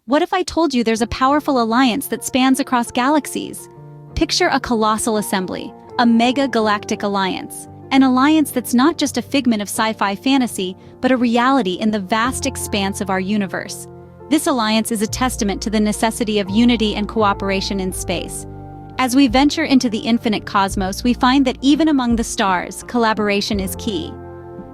What if I told you there's a powerful alliance that spans across galaxies? Picture a colossal assembly, a mega-galactic alliance. An alliance that's not just a figment of sci-fi fantasy, but a reality in the vast expanse of our universe. This alliance is a testament to the necessity of unity and cooperation in space. As we venture into the infinite cosmos, we find that even among the stars, collaboration is key.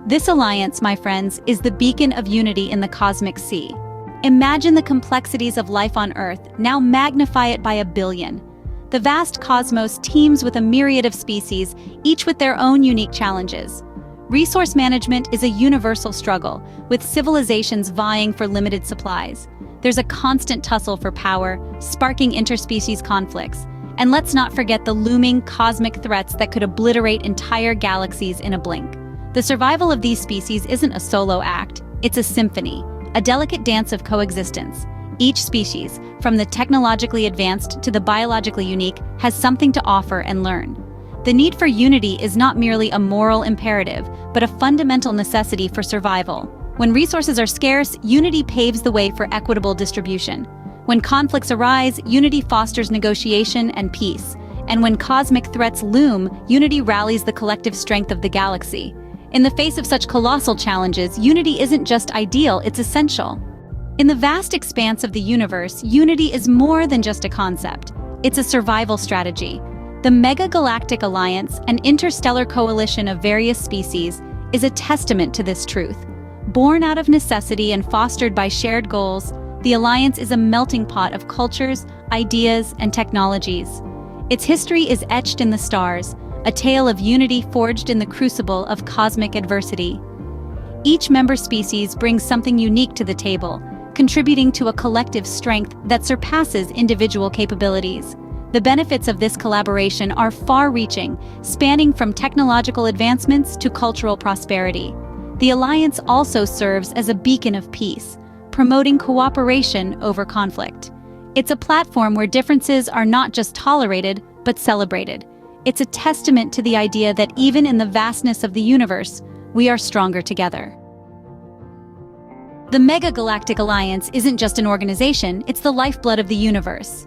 This alliance, my friends, is the beacon of unity in the cosmic sea. Imagine the complexities of life on Earth, now magnify it by 1 billion. The vast cosmos teems with a myriad of species, each with their own unique challenges. Resource management is a universal struggle, with civilizations vying for limited supplies. There's a constant tussle for power, sparking interspecies conflicts. And let's not forget the looming cosmic threats that could obliterate entire galaxies in a blink. The survival of these species isn't a solo act, it's a symphony, a delicate dance of coexistence. Each species, from the technologically advanced to the biologically unique, has something to offer and learn. The need for unity is not merely a moral imperative, but a fundamental necessity for survival. When resources are scarce, unity paves the way for equitable distribution. When conflicts arise, unity fosters negotiation and peace. And when cosmic threats loom, unity rallies the collective strength of the galaxy. In the face of such colossal challenges, unity isn't just ideal, it's essential. In the vast expanse of the universe, unity is more than just a concept. It's a survival strategy. The Mega-Galactic Alliance, an interstellar coalition of various species, is a testament to this truth. Born out of necessity and fostered by shared goals, the Alliance is a melting pot of cultures, ideas, and technologies. Its history is etched in the stars, a tale of unity forged in the crucible of cosmic adversity. Each member species brings something unique to the table, contributing to a collective strength that surpasses individual capabilities. The benefits of this collaboration are far-reaching, spanning from technological advancements to cultural prosperity. The Alliance also serves as a beacon of peace, promoting cooperation over conflict. It's a platform where differences are not just tolerated, but celebrated. It's a testament to the idea that even in the vastness of the universe, we are stronger together. The Mega-Galactic Alliance isn't just an organization, it's the lifeblood of the universe.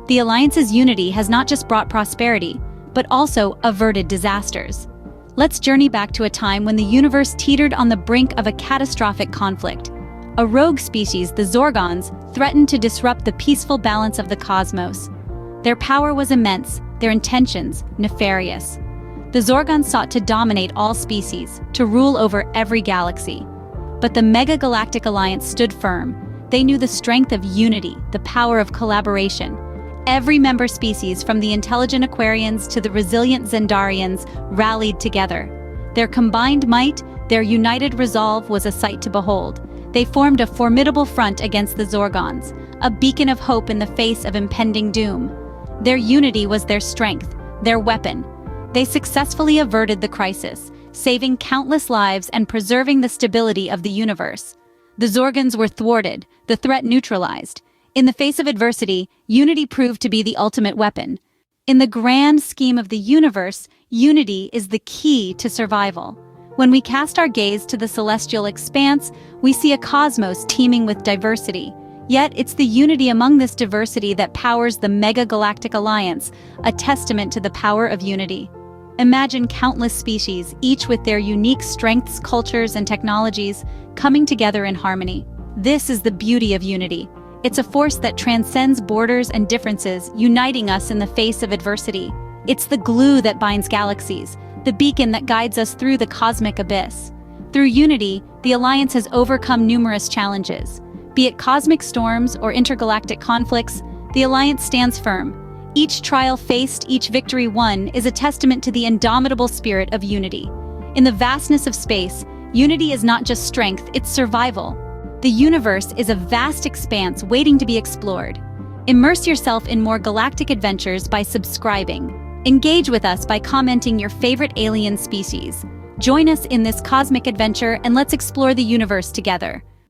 The Alliance's unity has not just brought prosperity, but also averted disasters. Let's journey back to a time when the universe teetered on the brink of a catastrophic conflict. A rogue species, the Zorgons, threatened to disrupt the peaceful balance of the cosmos. Their power was immense, their intentions nefarious. The Zorgons sought to dominate all species, to rule over every galaxy. But the Mega-Galactic Alliance stood firm. They knew the strength of unity, the power of collaboration. Every member species, from the intelligent Aquarians to the resilient Zendarians, rallied together. Their combined might, their united resolve was a sight to behold. They formed a formidable front against the Zorgons, a beacon of hope in the face of impending doom. Their unity was their strength, their weapon. They successfully averted the crisis, saving countless lives and preserving the stability of the universe. The Zorgons were thwarted, the threat neutralized. In the face of adversity, unity proved to be the ultimate weapon. In the grand scheme of the universe, unity is the key to survival. When we cast our gaze to the celestial expanse, we see a cosmos teeming with diversity. Yet it's the unity among this diversity that powers the Mega-Galactic Alliance, a testament to the power of unity. Imagine countless species, each with their unique strengths, cultures, and technologies, coming together in harmony. This is the beauty of unity. It's a force that transcends borders and differences, uniting us in the face of adversity. It's the glue that binds galaxies, the beacon that guides us through the cosmic abyss. Through unity, the Alliance has overcome numerous challenges. Be it cosmic storms or intergalactic conflicts, the Alliance stands firm. Each trial faced, each victory won, is a testament to the indomitable spirit of unity. In the vastness of space, unity is not just strength, it's survival. The universe is a vast expanse waiting to be explored. Immerse yourself in more galactic adventures by subscribing. Engage with us by commenting your favorite alien species. Join us in this cosmic adventure and let's explore the universe together.